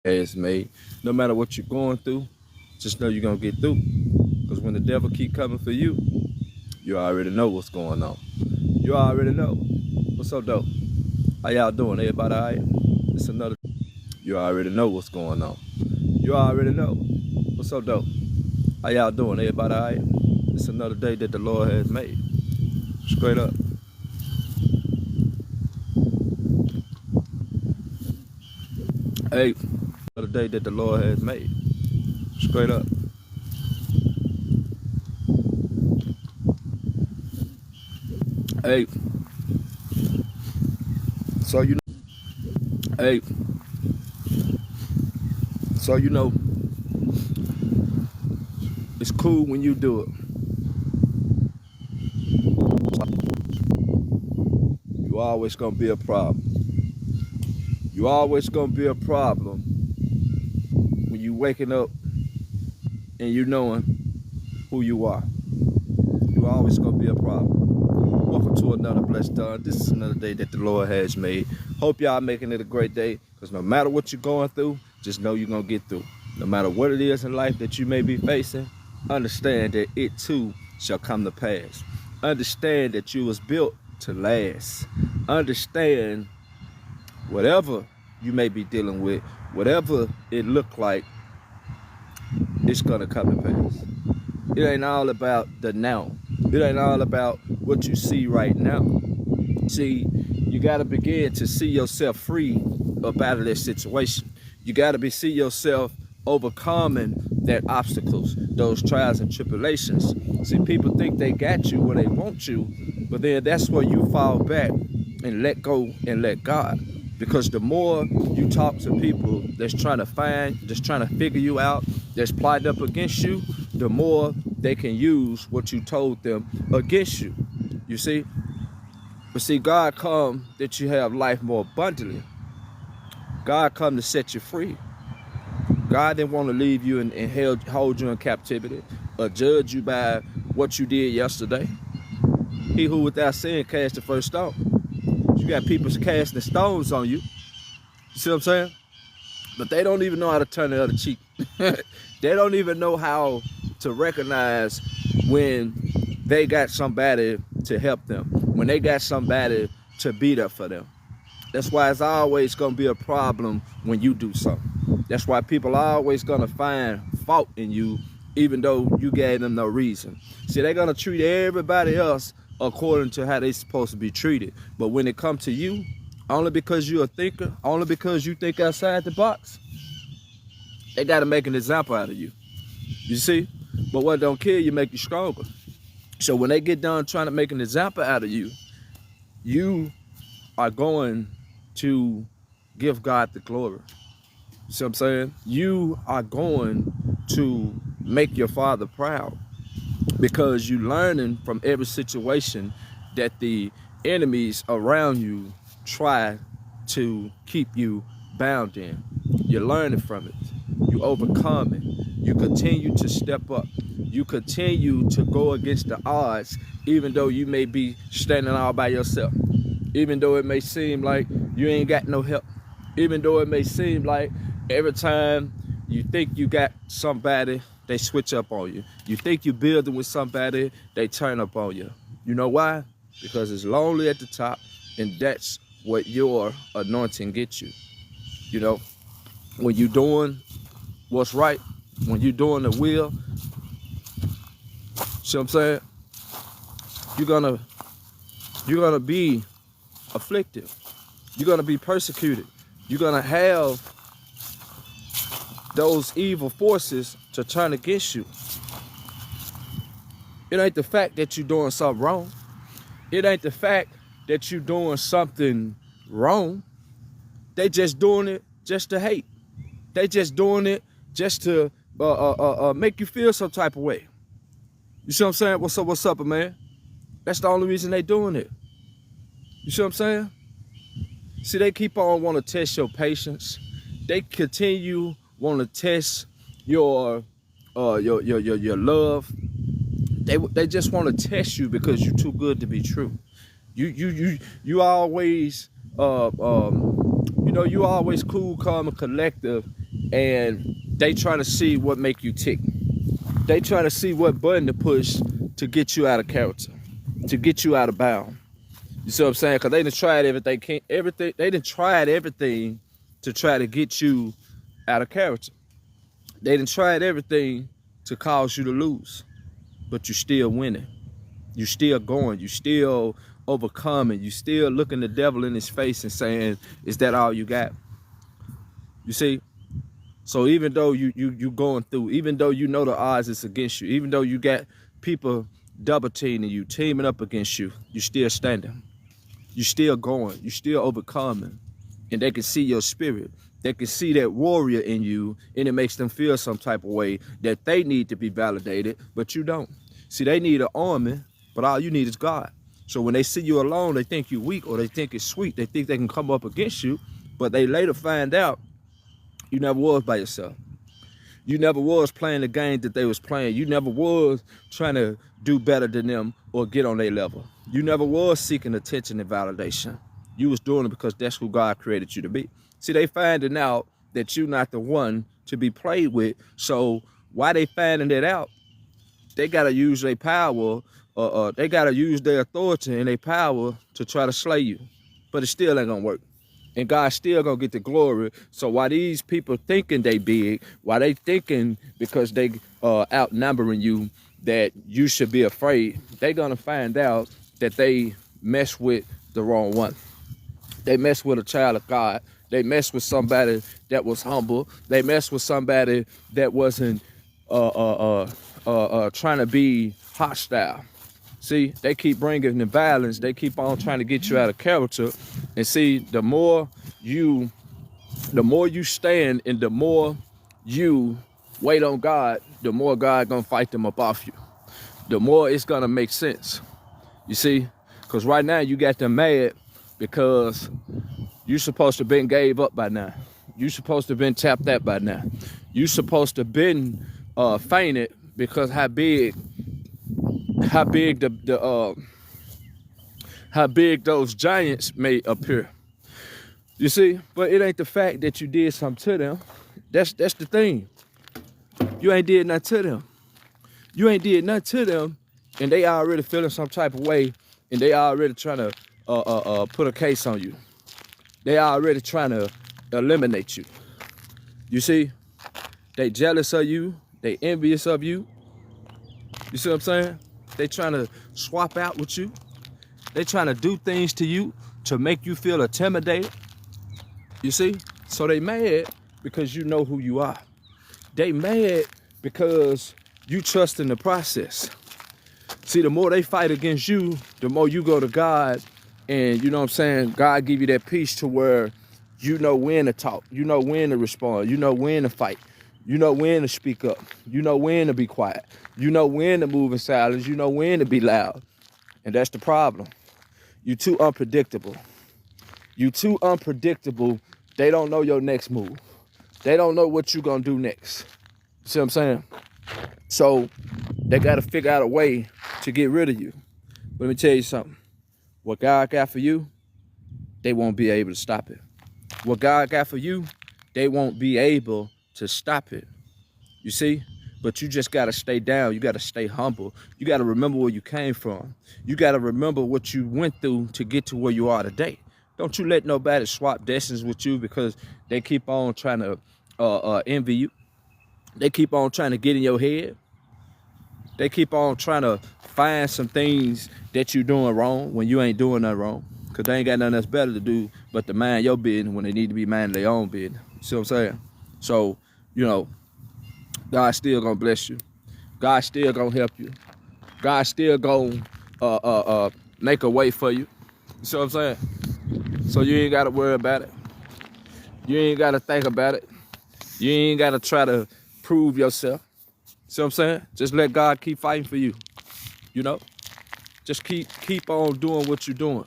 Has made. No matter what you're going through, just know you're gonna get through. Because when the devil keep coming for you, you already know what's going on. You already know. What's up, though? How y'all doing? Everybody all right? It's another. You already know what's going on. You already know. What's up, though? How y'all doing? Everybody all right? It's another day that the Lord has made. Straight up. Hey, another day that the Lord has made. Straight up. Hey, so you know, hey, so you know, it's cool when you do it. You always gonna be a problem. You always gonna be a problem when you waking up and you knowing who you are. You always gonna be a problem. Welcome to another blessed dawn. This is another day that the Lord has made. Hope y'all making it a great day. Because no matter what you're going through, just know you're gonna get through. No matter what it is in life that you may be facing, understand that it too shall come to pass. Understand that you was built to last. Understand whatever you may be dealing with, whatever it look like, it's gonna come to pass. It ain't all about the now. It ain't all about what you see right now. See, you gotta begin to see yourself free up out of that situation. You gotta see yourself overcoming that obstacles, those trials and tribulations. See, people think they got you where they want you, but then that's where you fall back and let go and let God. Because the more you talk to people that's trying to just trying to figure you out, that's plotting up against you, the more they can use what you told them against you. You see? But see, God come that you have life more abundantly. God come to set you free. God didn't want to leave you and hold you in captivity or judge you by what you did yesterday. He who without sin cast the first stone. You got people casting stones on you. You see what I'm saying? But they don't even know how to turn the other cheek. They don't even know how to recognize when they got somebody to help them, when they got somebody to be there for them. That's why it's always going to be a problem when you do something. That's why people are always going to find fault in you, even though you gave them no reason. See, they're going to treat everybody else according to how they're supposed to be treated. But when it comes to you, only because you're a thinker, only because you think outside the box, they got to make an example out of you. You see? But what don't kill you make you stronger. So when they get done trying to make an example out of you, you are going to give God the glory. You see what I'm saying? You are going to make your Father proud because you're learning from every situation that the enemies around you try to keep you bound in. You're learning from it. You overcome it. You continue to step up. You continue to go against the odds, even though you may be standing all by yourself. Even though it may seem like you ain't got no help. Even though it may seem like every time you think you got somebody, they switch up on you. You think you're building with somebody, they turn up on you. You know why? Because it's lonely at the top, and that's what your anointing gets you. You know, when you're doing what's right, when you're doing the will, see what I'm saying? You're gonna be afflicted. You're gonna be persecuted. You're gonna have those evil forces to turn against you. It ain't the fact that you're doing something wrong. It ain't the fact that you're doing something wrong. They just doing it just to hate. They just doing it just to make you feel some type of way. You see what I'm saying? What's up, man? That's the only reason they doing it. You see what I'm saying? See, they keep on want to test your patience. They continue want to test your love. They just want to test you because you're too good to be true. You always you always cool, calm, and collective and they trying to see what make you tick. They trying to see what button to push to get you out of character, to get you out of bound. You see what I'm saying? Because they done tried everything. They done tried everything to try to get you out of character. They done tried everything to cause you to lose, but you still winning. You still going. You still overcoming. You still looking the devil in his face and saying, "Is that all you got?" You see? So even though you going through, even though you know the odds is against you, even though you got people double teaming you, teaming up against you, you still standing. You still going. You still overcoming. And they can see your spirit. They can see that warrior in you, and it makes them feel some type of way that they need to be validated, but you don't. See, they need an army, but all you need is God. So when they see you alone, they think you weak, or they think it's sweet. They think they can come up against you, but they later find out you never was by yourself. You never was playing the game that they was playing. You never was trying to do better than them or get on their level. You never was seeking attention and validation. You was doing it because that's who God created you to be. See, they finding out that you're not the one to be played with. So why they finding it out? They got to use their power, they got to use their authority and their power to try to slay you. But it still ain't going to work. And God's still going to get the glory. So while these people thinking they big, while they thinking because they outnumbering you that you should be afraid, they going to find out that they mess with the wrong one. They mess with a child of God. They mess with somebody that was humble. They mess with somebody that wasn't trying to be hostile. See, they keep bringing the violence. They keep on trying to get you out of character. And see, the more you stand and the more you wait on God, the more God gonna fight them up off you. The more it's gonna make sense. You see, because right now you got them mad because you supposed to been gave up by now. You supposed to been tapped out by now. You supposed to been fainted because how big those giants may appear. You see, but it ain't the fact that you did something to them. That's the thing. You ain't did nothing to them. You ain't did nothing to them, and they already feeling some type of way, and they already trying to put a case on you. They already trying to eliminate you. You see, they jealous of you. They envious of you. You see what I'm saying? They trying to swap out with you. They trying to do things to you to make you feel intimidated. You see? So they mad because you know who you are. They mad because you trust in the process. See, the more they fight against you, the more you go to God, and you know what I'm saying, God give you that peace to where you know when to talk, you know when to respond, you know when to fight, you know when to speak up, you know when to be quiet, you know when to move in silence, you know when to be loud. And that's the problem. You too unpredictable. You too unpredictable. They don't know your next move. They don't know what you're gonna do next. See what I'm saying? So they gotta figure out a way to get rid of you. But let me tell you something. What God got for you, they won't be able to stop it. What God got for you, they won't be able to stop it. You see? But you just gotta stay down. You gotta stay humble. You gotta remember where you came from. You gotta remember what you went through to get to where you are today. Don't you let nobody swap destinies with you because they keep on trying to envy you. They keep on trying to get in your head. They keep on trying to find some things that you're doing wrong when you ain't doing nothing wrong. Because they ain't got nothing else better to do but to mind your business when they need to be minding their own business. See what I'm saying? So, you know, God's still gonna bless you. God's still gonna help you. God's still gonna make a way for you. You see what I'm saying? So you ain't gotta worry about it. You ain't gotta think about it. You ain't gotta try to prove yourself. See what I'm saying? Just let God keep fighting for you. You know? Just keep on doing what you're doing.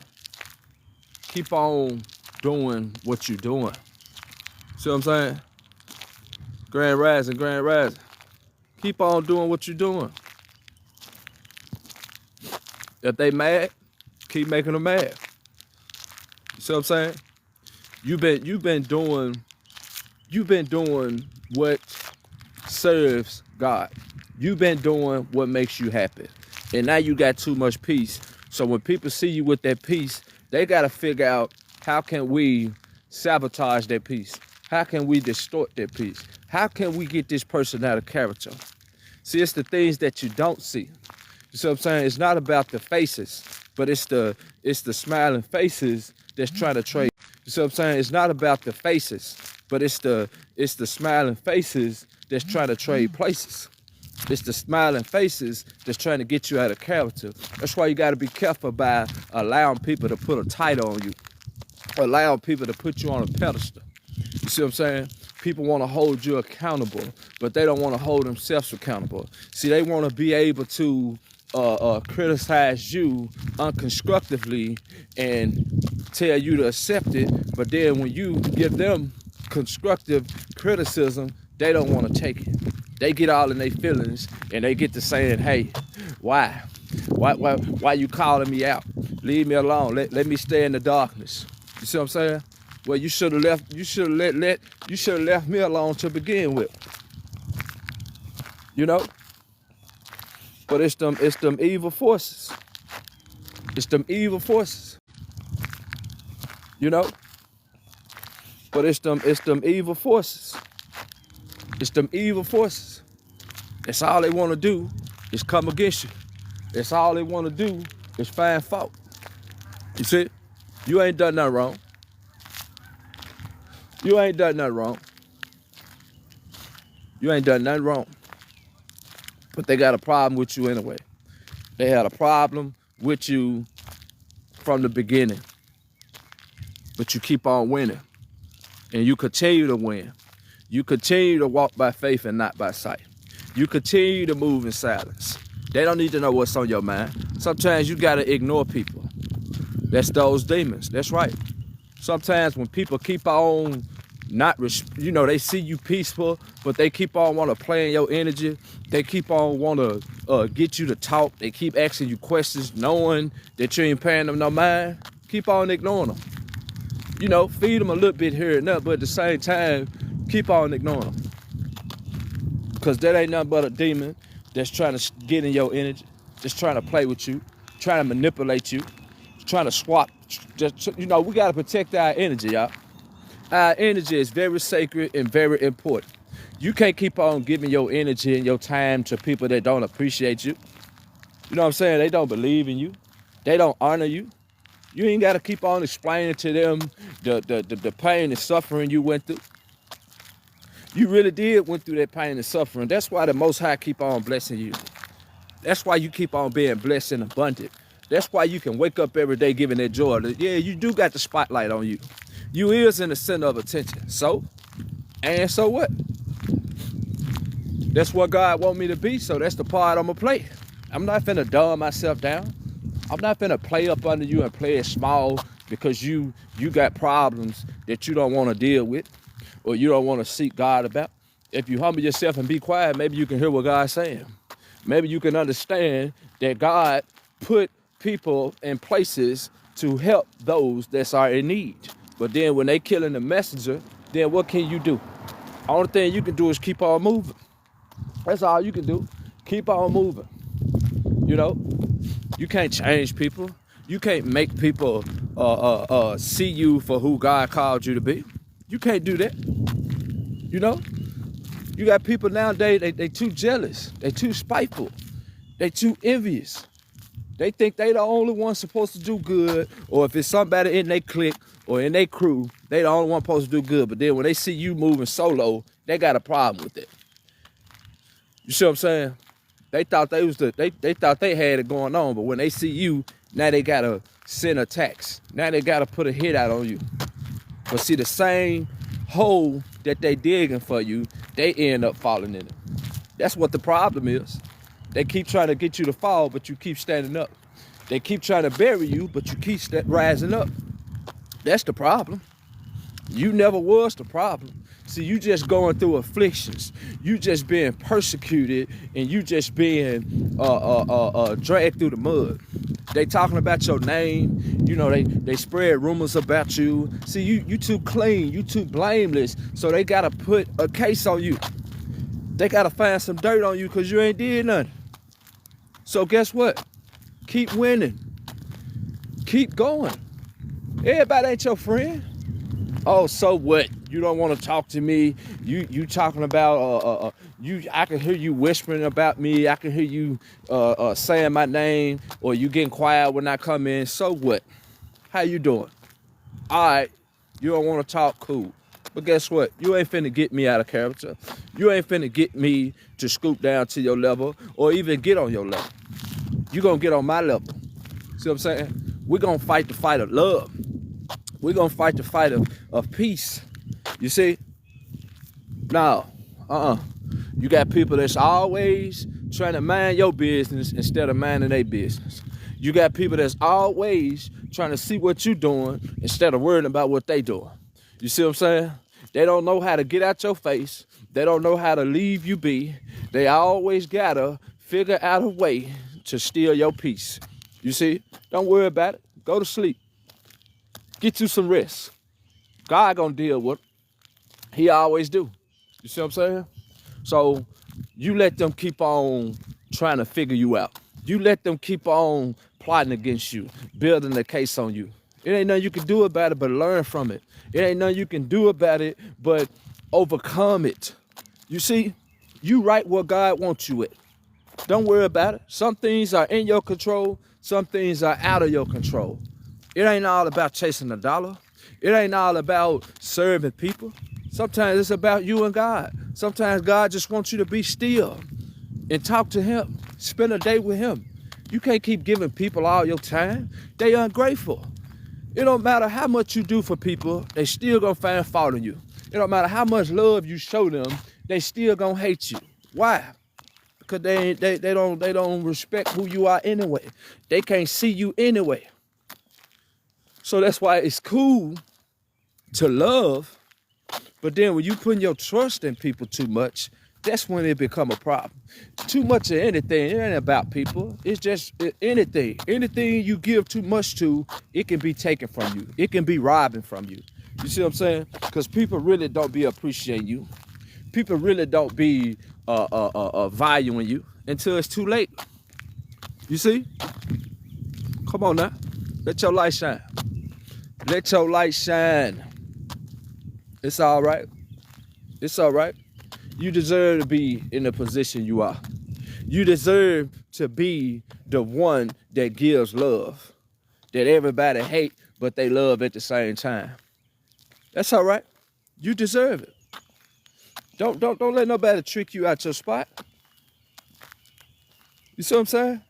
Keep on doing what you're doing. See what I'm saying? Grand rising, grand rising. Keep on doing what you're doing. If they mad, keep making them mad. You see what I'm saying? You've been doing you've been doing what serves God. You've been doing what makes you happy. And now you got too much peace. So when people see you with that peace, they got to figure out, how can we sabotage that peace? How can we distort that peace? How can we get this person out of character? See, it's the things that you don't see. You see what I'm saying? It's not about the faces, but it's the smiling faces that's trying to trade. You see what I'm saying? It's not about the faces, but it's the smiling faces that's trying to trade places. It's the smiling faces that's trying to get you out of character. That's why you got to be careful by allowing people to put a title on you, allowing people to put you on a pedestal. You see what I'm saying? People want to hold you accountable, but they don't want to hold themselves accountable. See, they want to be able to criticize you unconstructively and tell you to accept it, but then when you give them constructive criticism, they don't want to take it. They get all in their feelings and they get to saying, hey, why you calling me out? Leave me alone. Let me stay in the darkness. You see what I'm saying? Well, you should have left me alone to begin with. You know? But it's them evil forces. It's them evil forces. You know? But it's them evil forces. It's them evil forces. That's all they want to do is come against you. That's all they want to do is find fault. You see? You ain't done nothing wrong. You ain't done nothing wrong. You ain't done nothing wrong. But they got a problem with you anyway. They had a problem with you from the beginning. But you keep on winning. And you continue to win. You continue to walk by faith and not by sight. You continue to move in silence. They don't need to know what's on your mind. Sometimes you got to ignore people. That's those demons. That's right. Sometimes when people keep on they see you peaceful, but they keep on want to play in your energy. They keep on want to get you to talk. They keep asking you questions, knowing that you ain't paying them no mind. Keep on ignoring them. You know, feed them a little bit here and there, but at the same time, keep on ignoring them. Because that ain't nothing but a demon that's trying to get in your energy, just trying to play with you, trying to manipulate you, trying to swap. We got to protect our energy, y'all. Our energy is very sacred and very important. You can't keep on giving your energy and your time to people that don't appreciate you. You know what I'm saying? They don't believe in you. They don't honor you. You ain't got to keep on explaining to them the pain and suffering you went through. You really did went through that pain and suffering. That's why the Most High keep on blessing you. That's why you keep on being blessed and abundant. That's why you can wake up every day giving that joy. Yeah, you do got the spotlight on you. You is in the center of attention. So what? That's what God want me to be, so that's the part I'm going to play. I'm not finna dumb myself down. I'm not finna play up under you and play it small because you got problems that you don't want to deal with or you don't want to seek God about. If you humble yourself and be quiet, maybe you can hear what God's saying. Maybe you can understand that God put people in places to help those that are in need. But then when they killing the messenger, then what can you do? Only thing you can do is keep on moving. That's all you can do. Keep on moving. You know, you can't change people. You can't make people see you for who God called you to be. You can't do that. You know, you got people nowadays, they too jealous. They too spiteful. They too envious. They think they the only one supposed to do good, or if it's somebody in their clique or in their crew, they the only one supposed to do good. But then when they see you moving solo, they got a problem with it. You see what I'm saying? They thought they thought they had it going on, but when they see you, now they gotta send a tax. Now they gotta put a hit out on you. But see, the same hole that they digging for you, they end up falling in it. That's what the problem is. They keep trying to get you to fall, but you keep standing up. They keep trying to bury you, but you keep rising up. That's the problem. You never was the problem. See, you just going through afflictions. You just being persecuted, and you just being dragged through the mud. They talking about your name. You know, they spread rumors about you. See, you too clean, you too blameless. So they gotta put a case on you. They gotta find some dirt on you because you ain't did nothing. So guess what? Keep winning. Keep going. Everybody ain't your friend. Oh, so what? You don't want to talk to me. You talking about I can hear you whispering about me. I can hear you saying my name, or you getting quiet when I come in. So what? How you doing? All right. You don't want to talk, cool. But guess what? You ain't finna get me out of character. You ain't finna get me to scoop down to your level or even get on your level. You gonna get on my level. See what I'm saying? We're gonna fight the fight of love. We're gonna fight the fight of peace. You see? No. You got people that's always trying to mind your business instead of minding their business. You got people that's always trying to see what you doing instead of worrying about what they doing. You see what I'm saying? They don't know how to get out your face. They don't know how to leave you be. They always gotta figure out a way to steal your peace. You see? Don't worry about it. Go to sleep. Get you some rest. God gonna deal with it. He always do. You see what I'm saying? So you let them keep on trying to figure you out. You let them keep on plotting against you, building a case on you. It ain't nothing you can do about it but learn from it. It ain't nothing you can do about it but overcome it. You see, you right where God wants you at. Don't worry about it. Some things are in your control. Some things are out of your control. It ain't all about chasing a dollar. It ain't all about serving people. Sometimes it's about you and God. Sometimes God just wants you to be still and talk to him. Spend a day with him. You can't keep giving people all your time. They ungrateful. It don't matter how much you do for people, they still gonna find fault in you. It don't matter how much love you show them, they still gonna hate you. Why? Because they don't respect who you are anyway. They can't see you anyway. So that's why it's cool to love, but then when you put your trust in people too much, that's when it become a problem. Too much of anything, it ain't about people. It's just anything. Anything you give too much to, it can be taken from you. It can be robbing from you. You see what I'm saying? Because people really don't be appreciating you. People really don't be valuing you until it's too late. You see? Come on now. Let your light shine. Let your light shine. It's all right. It's all right. You deserve to be in the position you are. You deserve to be the one that gives love, that everybody hate, but they love at the same time. That's all right. You deserve it. Don't let nobody trick you out your spot. You see what I'm saying?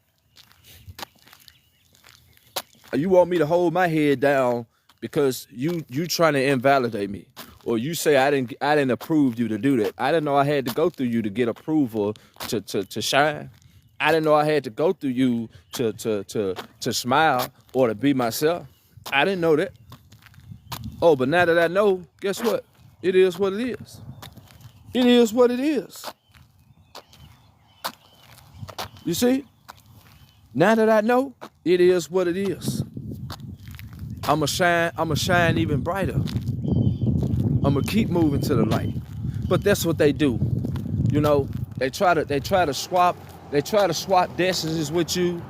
You want me to hold my head down because you trying to invalidate me, or you say I didn't approve you to do that. I didn't know I had to go through you to get approval to shine. I didn't know I had to go through you to smile or to be myself. I didn't know that. Oh, but now that I know, guess what? It is what it is. It is what it is. You see? Now that I know, it is what it is. I'ma shine even brighter. I'ma keep moving to the light. But that's what they do. You know, they try to swap destinies with you.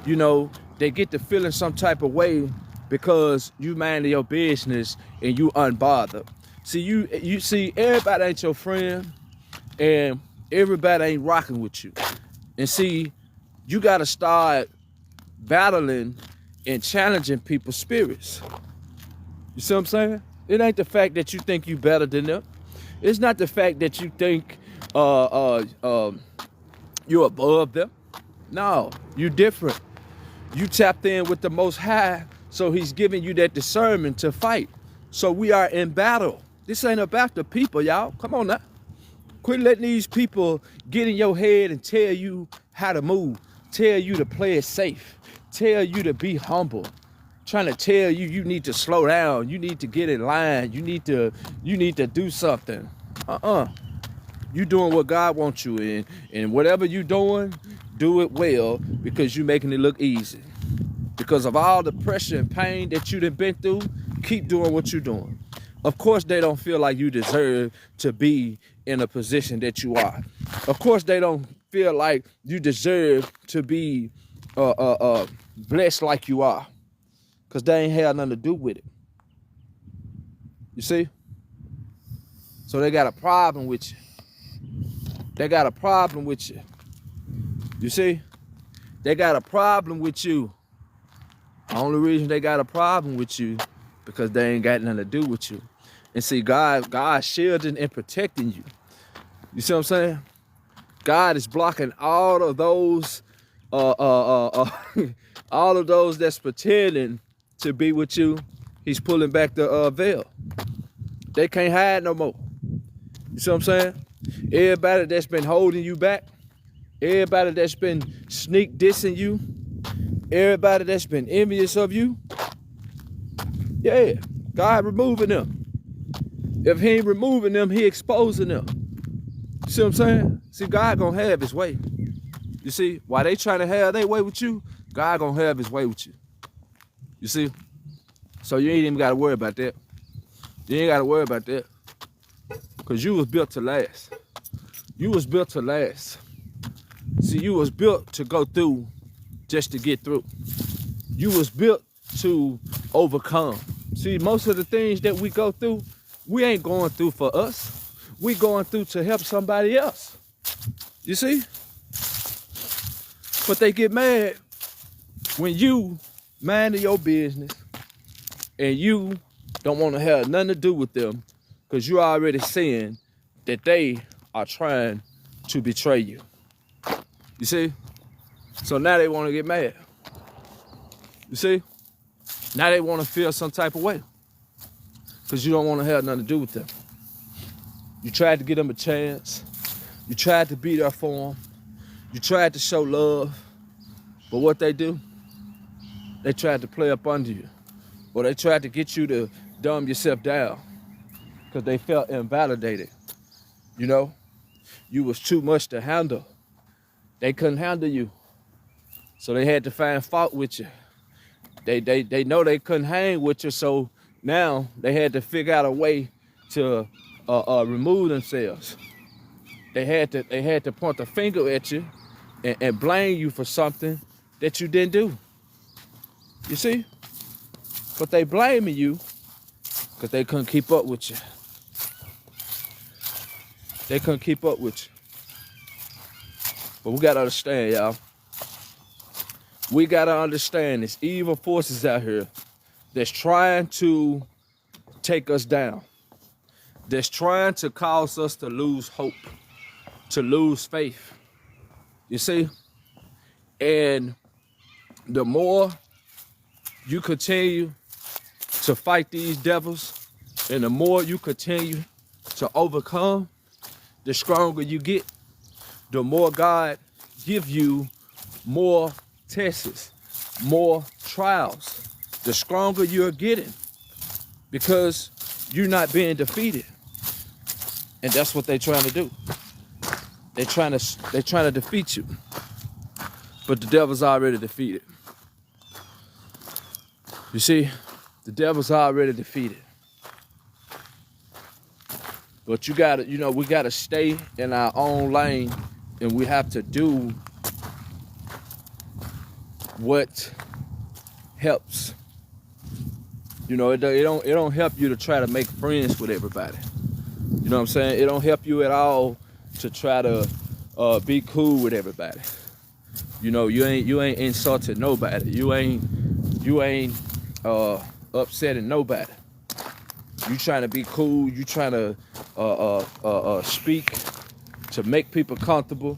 You know, they get to feeling some type of way because you mind your business and you unbothered. See, you see, everybody ain't your friend and everybody ain't rocking with you. And see, you gotta start battling and challenging people's spirits. You see what I'm saying? It ain't the fact that you think you better than them. It's not the fact that you think you're above them. No, you different. You tapped in with the Most High, so he's giving you that discernment to fight. So we are in battle. This ain't about the people, y'all. Come on now. Quit letting these people get in your head and tell you how to move, tell you to play it safe, tell you to be humble, trying to tell you you need to slow down, you need to get in line, you need to do something. You doing what God wants you in, and whatever you doing, do it well because you making it look easy. Because of all the pressure and pain that you done been through, keep doing what you're doing. Of course, they don't feel like you deserve to be in a position that you are. Of course, they don't feel like you deserve to be blessed like you are. Because they ain't had nothing to do with it. You see? So they got a problem with you. They got a problem with you. You see? They got a problem with you. The only reason they got a problem with you because they ain't got nothing to do with you. And see, God shielding and protecting you. You see what I'm saying? God is blocking all of those, all of those that's pretending to be with you. He's pulling back the veil. They can't hide no more. You see what I'm saying? Everybody that's been holding you back, everybody that's been sneak dissing you, everybody that's been envious of you, yeah, God removing them. If he ain't removing them, he exposing them. You see what I'm saying? See, God gonna have his way. You see, while they trying to have their way with you, God gonna have his way with you. You see? So you ain't even gotta worry about that. You ain't gotta worry about that. Because you was built to last. You was built to last. See, you was built to go through just to get through. You was built to overcome. See, most of the things that we go through, we ain't going through for us. We going through to help somebody else. You see? But they get mad when you minding your business and you don't want to have nothing to do with them because you already seeing that they are trying to betray you. You see? So now they want to get mad. You see? Now they want to feel some type of way because you don't want to have nothing to do with them. You tried to give them a chance. You tried to be there for them. You tried to show love. But what they do? They tried to play up under you. Or they tried to get you to dumb yourself down because they felt invalidated. You know? You was too much to handle. They couldn't handle you. So they had to find fault with you. They know they couldn't hang with you, so now they had to figure out a way to remove themselves. They had to point the finger at you and blame you for something that you didn't do. You see? But they blaming you because they couldn't keep up with you. They couldn't keep up with you. But we gotta understand, y'all. We gotta understand there's evil forces out here that's trying to take us down. That's trying to cause us to lose hope, to lose faith. You see? And the more you continue to fight these devils, and the more you continue to overcome, the stronger you get. The more God give you more tests, more trials, the stronger you're getting because you're not being defeated. And that's what they're trying to do. They're trying to defeat you. But the devil's already defeated. You see, the devil's already defeated. But you gotta, we gotta stay in our own lane, and we have to do what helps. It don't help you to try to make friends with everybody. You know what I'm saying? It don't help you at all to try to be cool with everybody. You ain't insulting nobody. You ain't upsetting nobody. You trying to be cool. You trying to speak to make people comfortable.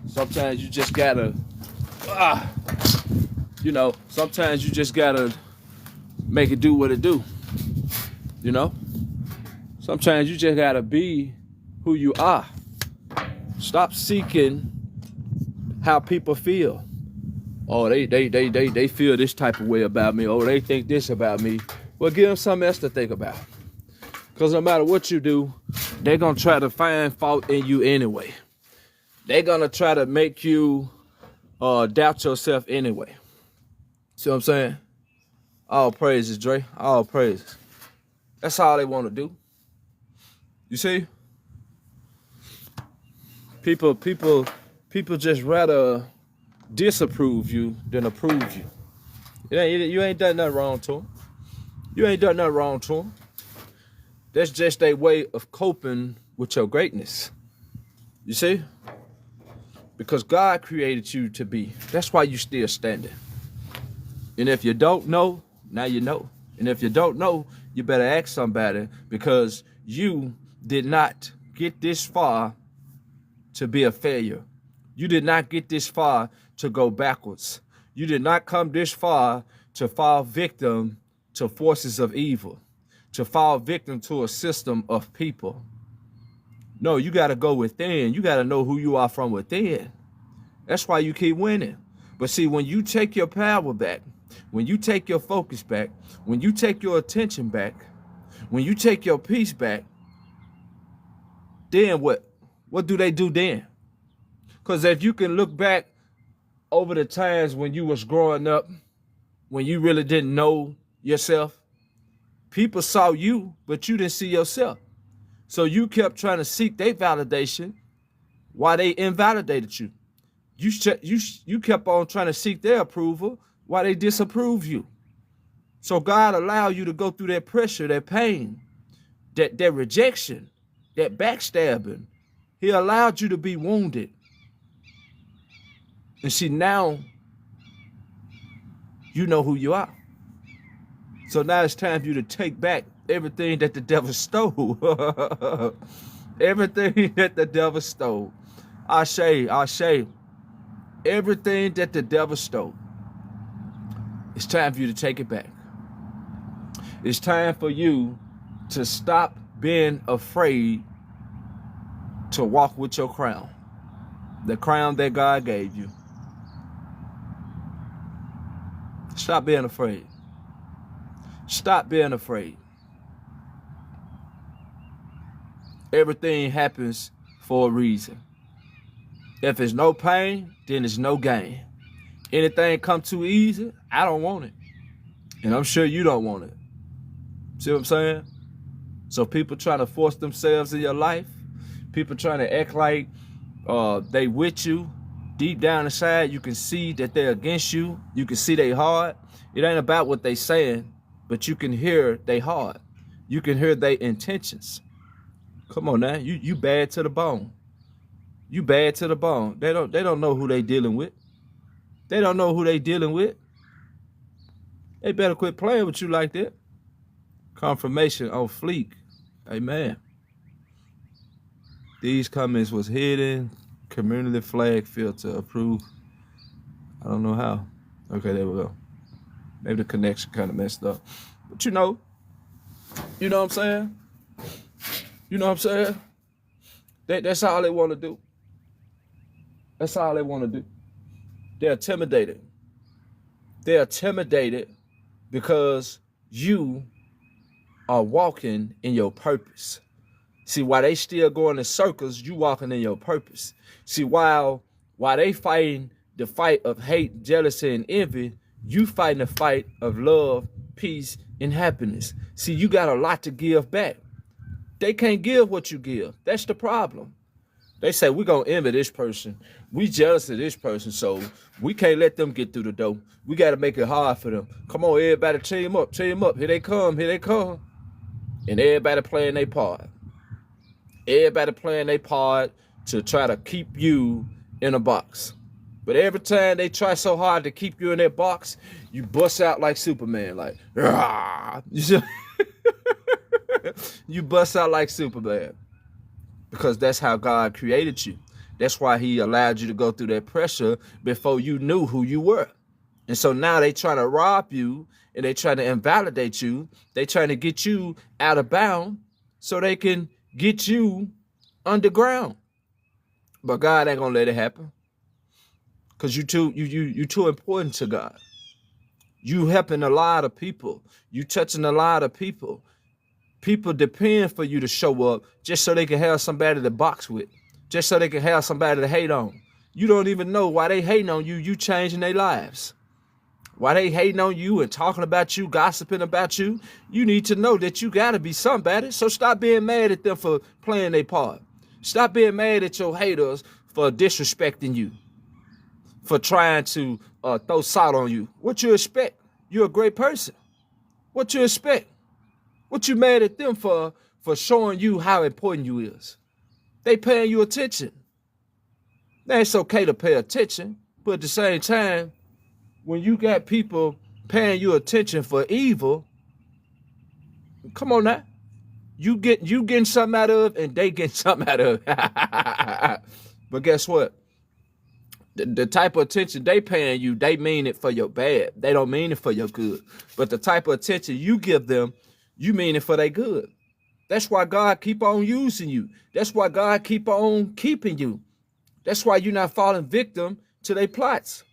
Sometimes you just gotta, sometimes you just gotta make it do what it do. Sometimes you just gotta be who you are. Stop seeking how people feel. Oh, they feel this type of way about me. Oh, they think this about me. Well, give them something else to think about. Because no matter what you do, they're going to try to find fault in you anyway. They're going to try to make you doubt yourself anyway. See what I'm saying? All praises, Dre. All praises. That's all they want to do. You see? People just rather disapprove you than approve you. You ain't done nothing wrong to them. You ain't done nothing wrong to them. That's just a way of coping with your greatness. You see? Because God created you to be. That's why you still standing. And if you don't know, now you know. And if you don't know, you better ask somebody, because you did not get this far to be a failure. You did not get this far to go backwards. You did not come this far to fall victim to forces of evil, to fall victim to a system of people. No, you got to go within. You got to know who you are from within. That's why you keep winning. But see, when you take your power back, when you take your focus back, when you take your attention back, when you take your peace back, then what? What do they do then? Because if you can look back over the times when you was growing up, when you really didn't know yourself, people saw you, but you didn't see yourself. So you kept trying to seek their validation while they invalidated you. You kept on trying to seek their approval while they disapprove you. So God allowed you to go through that pressure, that pain, that rejection, that backstabbing. He allowed you to be wounded. And see, now you know who you are. So now it's time for you to take back everything that the devil stole. Everything that the devil stole. Ashe, everything that the devil stole. It's time for you to take it back. It's time for you to stop being afraid to walk with your crown. The crown that God gave you. Stop being afraid. Stop being afraid. Everything happens for a reason. If there's no pain, then there's no gain. Anything come too easy, I don't want it. And I'm sure you don't want it. See what I'm saying? So people trying to force themselves in your life, people trying to act like they with you. Deep down inside, you can see that they're against you. You can see they hard. It ain't about what they saying, but you can hear they hard. You can hear their intentions. Come on now, you bad to the bone. You bad to the bone. They don't know who they dealing with. They don't know who they dealing with. They better quit playing with you like that. Confirmation on fleek. Amen. These comments was hidden. Community flag filter approved. I don't know how. Okay, there we go. Maybe the connection kind of messed up. But you know what I'm saying? You know what I'm saying? That's all they want to do. That's all they want to do. They're intimidated. They're intimidated because you are walking in your purpose. See, while they still going in circles, you walking in your purpose. See, while they fighting the fight of hate, jealousy, and envy, you fighting the fight of love, peace, and happiness. See, you got a lot to give back. They can't give what you give. That's the problem. They say, we're going to envy this person. We jealous of this person, so we can't let them get through the door. We got to make it hard for them. Come on, everybody, team up, team up. Here they come, here they come. And everybody playing their part. Everybody playing their part to try to keep you in a box. But every time they try so hard to keep you in that box, you bust out like Superman, like, rah! You bust out like Superman. Because that's how God created you. That's why he allowed you to go through that pressure before you knew who you were. And so now they trying to rob you and they trying to invalidate you. They trying to get you out of bounds so they can get you underground. But God ain't gonna let it happen. Because you too important to God. You helping a lot of people. You touching a lot of people. People depend for you to show up just so they can have somebody to box with. Just so they can have somebody to hate on. You don't even know why they hating on you. You changing their lives. Why they hating on you and talking about you, gossiping about you. You need to know that you got to be somebody. So stop being mad at them for playing their part. Stop being mad at your haters for disrespecting you, for trying to throw salt on you. What you expect? You're a great person. What you expect? What you mad at them for showing you how important you is? They paying you attention. Now, it's okay to pay attention, but at the same time, when you got people paying you attention for evil, come on now. You getting something out of it, and they getting something out of it. But guess what? The type of attention they paying you, they mean it for your bad. They don't mean it for your good. But the type of attention you give them, you mean it for their good. That's why God keep on using you. That's why God keep on keeping you. That's why you're not falling victim to their plots.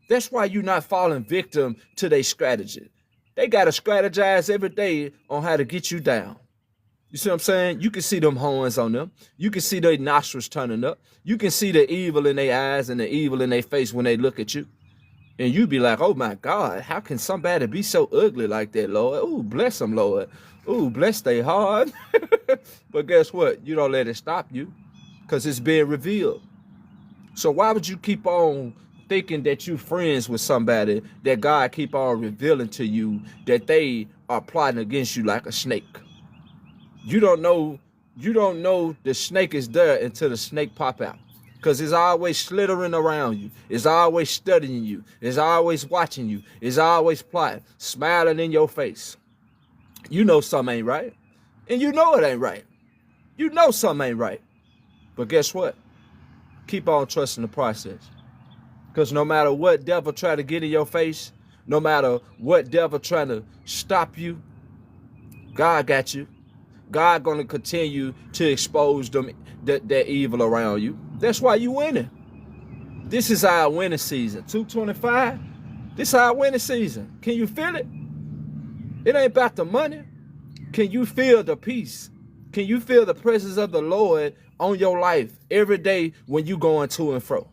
That's why you're not falling victim to their strategy. They got to strategize every day on how to get you down. You see what I'm saying? You can see them horns on them. You can see their nostrils turning up. You can see the evil in their eyes and the evil in their face when they look at you. And you be like, oh my God, how can somebody be so ugly like that, Lord? Oh, bless them, Lord. Oh, bless their heart. But guess what? You don't let it stop you because it's being revealed. So why would you keep on thinking that you friends with somebody that God keep on revealing to you that they are plotting against you like a snake? You don't know the snake is there until the snake pop out. Because it's always slithering around you. It's always studying you. It's always watching you. It's always plotting, smiling in your face. You know something ain't right. And you know it ain't right. You know something ain't right. But guess what? Keep on trusting the process. Because no matter what devil try to get in your face, no matter what devil trying to stop you, God got you. God going to continue to expose them that evil around you. That's why you winning. This is our winning season. 225. This is our winning season. Can you feel it? It ain't about the money. Can you feel the peace? Can you feel the presence of the Lord on your life every day when you going to and fro?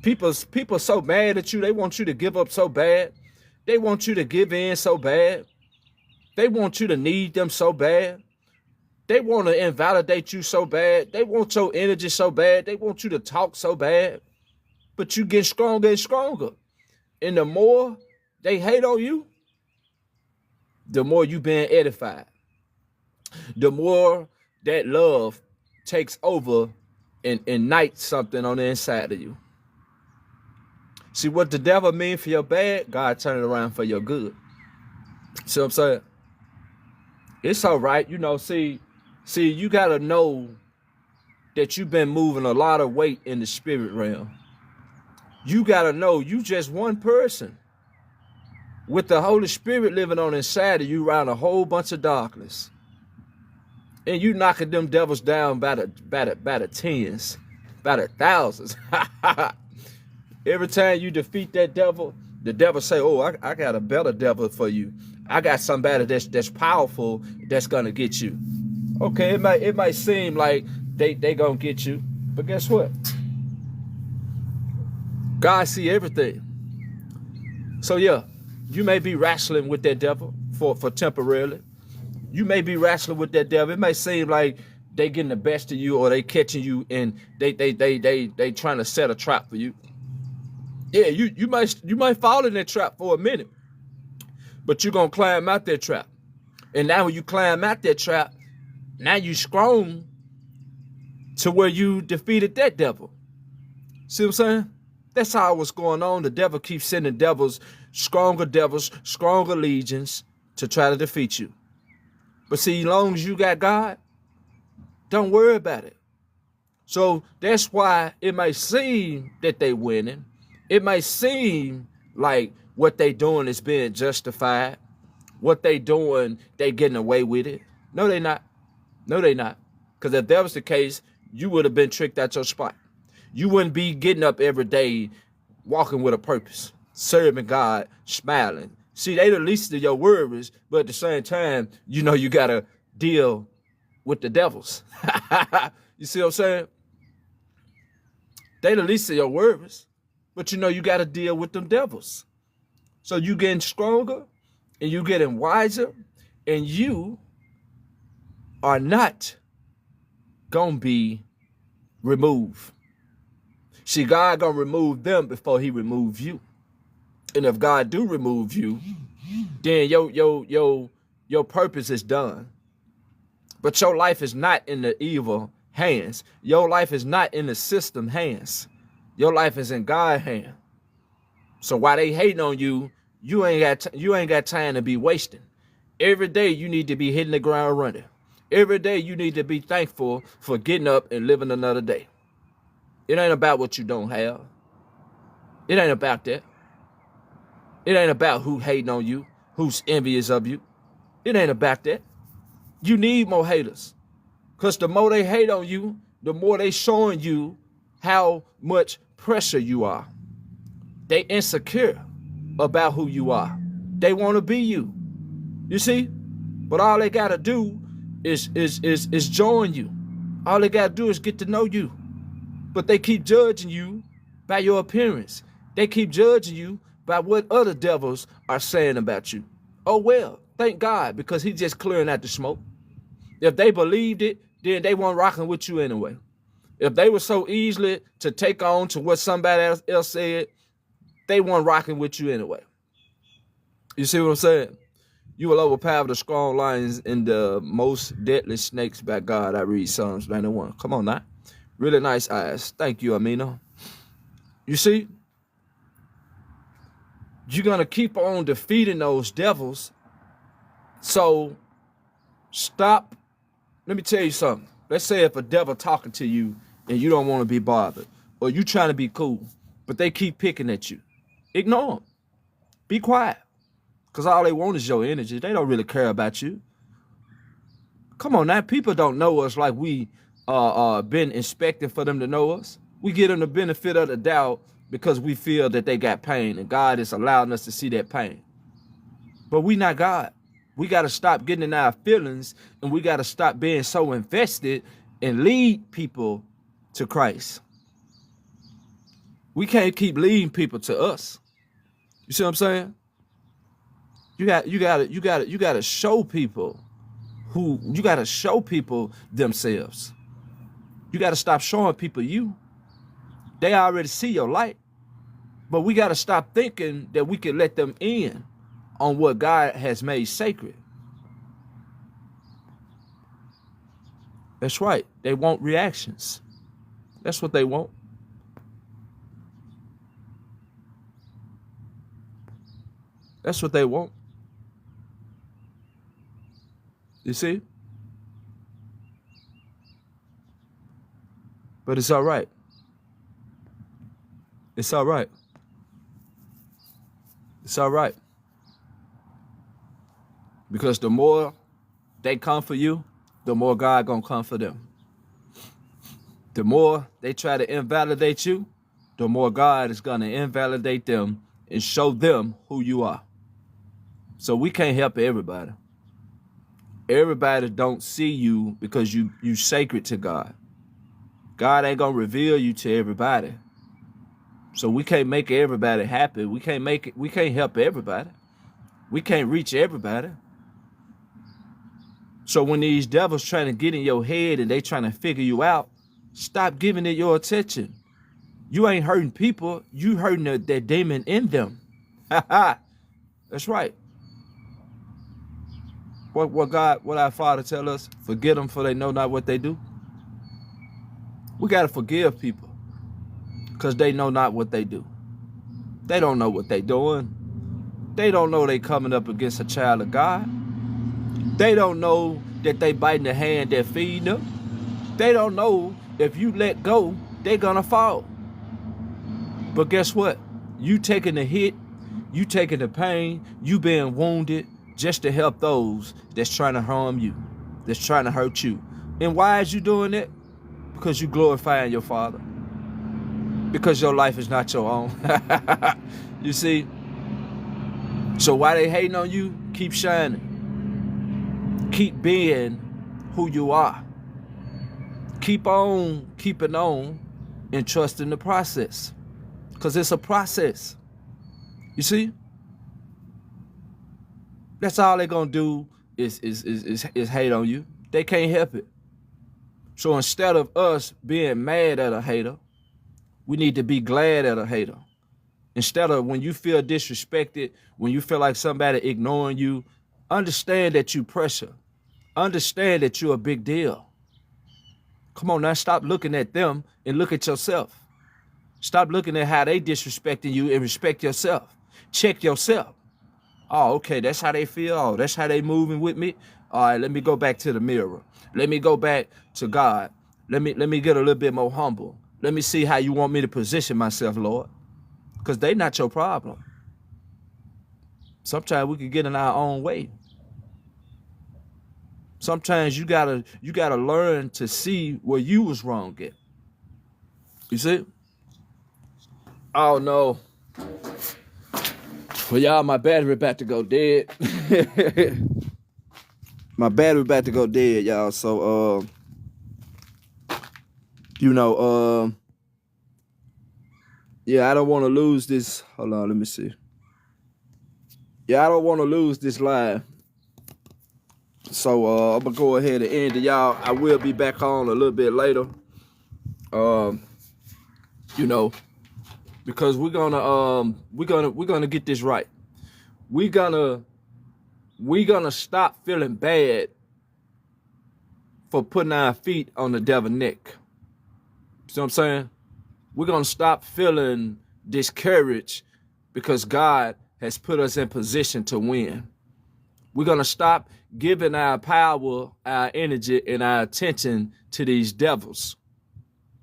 People so mad at you. They want you to give up so bad. They want you to give in so bad. They want you to need them so bad. They want to invalidate you so bad. They want your energy so bad. They want you to talk so bad. But you get stronger and stronger. And the more they hate on you, the more you being edified. The more that love takes over and ignites something on the inside of you. See, what the devil mean for your bad, God turn it around for your good. See what I'm saying? It's all right. You know, see, you got to know that you've been moving a lot of weight in the spirit realm. You got to know you just one person with the Holy Spirit living on inside of you around a whole bunch of darkness. And you knocking them devils down by the tens, by the thousands. Every time you defeat that devil, the devil say, oh, I got a better devil for you. I got somebody that's powerful that's gonna get you. Okay, it might seem like they gonna get you, but guess what? God see everything. So yeah, you may be wrestling with that devil for temporarily. You may be wrestling with that devil. It may seem like they getting the best of you or they catching you and they trying to set a trap for you. Yeah, you might fall in that trap for a minute, but you're gonna climb out that trap. And now when you climb out that trap, now you strong to where you defeated that devil. See what I'm saying? That's how what's going on. The devil keeps sending devils, stronger legions to try to defeat you. But see, as long as you got God, don't worry about it. So that's why it might seem that they winning. It might seem like what they doing is being justified. What they doing, they getting away with it. No, they not. No, they not. Because if that was the case, you would have been tricked out your spot. You wouldn't be getting up every day, walking with a purpose, serving God, smiling. See, they the least of your worries, but at the same time, you know you got to deal with the devils. You see what I'm saying? They the least of your worries. But you know you got to deal with them devils. So you getting stronger and you getting wiser, and you are not going to be removed. See, God going to remove them before he remove you. And if God do remove you, then your purpose is done. But your life is not in the evil hands. Your life is not in the system hands. Your life is in God's hand. So while they hating on you, you ain't got time to be wasting. Every day you need to be hitting the ground running. Every day you need to be thankful for getting up and living another day. It ain't about what you don't have. It ain't about that. It ain't about who hating on you, who's envious of you. It ain't about that. You need more haters. Because the more they hate on you, the more they showing you how much pressure you are. They insecure about who you are. They want to be you. You see? But all they got to do is join you. All they got to do is get to know you. But they keep judging you by your appearance. They keep judging you by what other devils are saying about you. Oh, well, thank God, because he's just clearing out the smoke. If they believed it, then they weren't rocking with you anyway. If they were so easily to take on to what somebody else said, they weren't rocking with you anyway. You see what I'm saying? You will overpower the strong lions and the most deadly snakes by God. I read Psalms 91. Come on now. Really nice eyes. Thank you, Amina. You see? You're going to keep on defeating those devils. So stop. Let me tell you something. Let's say if a devil talking to you and you don't want to be bothered, or you trying to be cool, but they keep picking at you. Ignore them. Be quiet. Because all they want is your energy. They don't really care about you. Come on now. People don't know us like we been expecting for them to know us. We give them the benefit of the doubt because we feel that they got pain, and God is allowing us to see that pain. But we not God. We got to stop getting in our feelings, and we got to stop being so invested and lead people to Christ. We can't keep leading people to us. You see what I'm saying? You got to show people who, you got to show people themselves. You got to stop showing people you. They already see your light. But we got to stop thinking that we can let them in on what God has made sacred. That's right. They want reactions. That's what they want. That's what they want. You see? But it's all right. It's all right. It's all right. Because the more they come for you, the more God gonna come for them. The more they try to invalidate you, the more God is gonna invalidate them and show them who you are. So we can't help everybody. Everybody don't see you because you sacred to God. God ain't gonna reveal you to everybody. So we can't make everybody happy. We can't help everybody. We can't reach everybody. So when these devils trying to get in your head and they trying to figure you out, stop giving it your attention. You ain't hurting people. You hurting that demon in them. That's right. What our Father tell us? Forget them for they know not what they do. We got to forgive people because they know not what they do. They don't know what they doing. They don't know they coming up against a child of God. They don't know that they biting the hand that feed them. They don't know if you let go, they gonna fall. But guess what? You taking the hit, you taking the pain, you being wounded just to help those that's trying to harm you, that's trying to hurt you. And why is you doing it? Because you glorifying your Father. Because your life is not your own. You see? So while they hating on you, keep shining. Keep being who you are. Keep on keeping on and trust in the process. Because it's a process. You see? That's all they're going to do is hate on you. They can't help it. So instead of us being mad at a hater, we need to be glad at a hater. Instead of when you feel disrespected, when you feel like somebody ignoring you, understand that you pressure. Understand that you're a big deal. Come on now, stop looking at them and look at yourself. Stop looking at how they disrespecting you and respect yourself. Check yourself. Oh, okay, that's how they feel. Oh, that's how they moving with me. All right, let me go back to the mirror. Let me go back to God. Let me get a little bit more humble. Let me see how you want me to position myself, Lord. Because they not your problem. Sometimes we can get in our own way. Sometimes you gotta learn to see where you was wrong at. You see? Oh no. Well, y'all, my battery about to go dead. My battery about to go dead, y'all. So yeah, I don't want to lose this. Hold on, let me see. Yeah, I don't want to lose this live. So I'm gonna go ahead and end it, y'all. I will be back on a little bit later. Because we're gonna get this right. We're gonna stop feeling bad for putting our feet on the devil's neck. See what I'm saying? We're gonna stop feeling discouraged because God has put us in position to win. We're gonna stop giving our power, our energy, and our attention to these devils.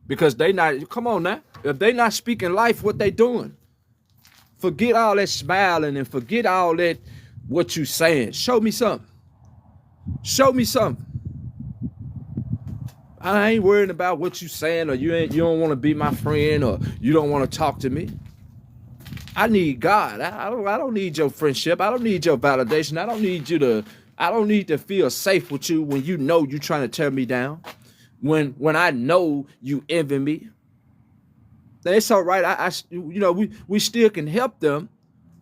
Because they not, come on now, if they not speaking life, what they doing? Forget all that smiling and forget all that what you saying. Show me something. Show me something. I ain't worrying about what you saying, or you don't want to be my friend, or you don't want to talk to me. I need God. I don't need your friendship. I don't need your validation. I don't need to feel safe with you when you know you're trying to tear me down. When I know you envy me. Then it's all right. We still can help them,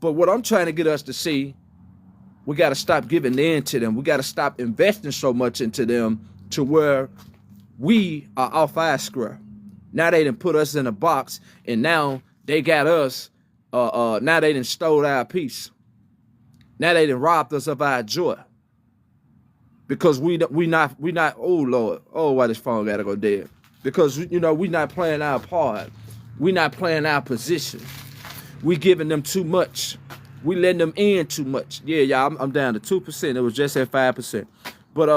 but what I'm trying to get us to see, we got to stop giving in to them. We got to stop investing so much into them to where we are off our square. Now they done put us in a box, and now they got us. Now they done stole our peace. Now they done robbed us of our joy. Because we not. Oh Lord, oh why this phone gotta go dead? Because we not playing our part. We not playing our position. We giving them too much. We letting them in too much. Yeah, y'all, I'm down to 2%. It was just at 5%. But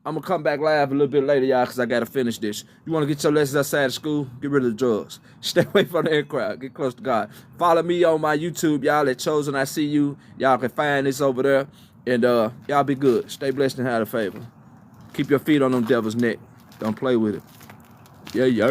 I'm gonna come back live a little bit later, y'all, because I gotta finish this. You wanna get your lessons outside of school? Get rid of the drugs. Stay away from the in crowd. Get close to God. Follow me on my YouTube, y'all at Chosen I See You. Y'all can find this over there. And y'all be good. Stay blessed and have a favor. Keep your feet on them devil's neck. Don't play with it. Yeah.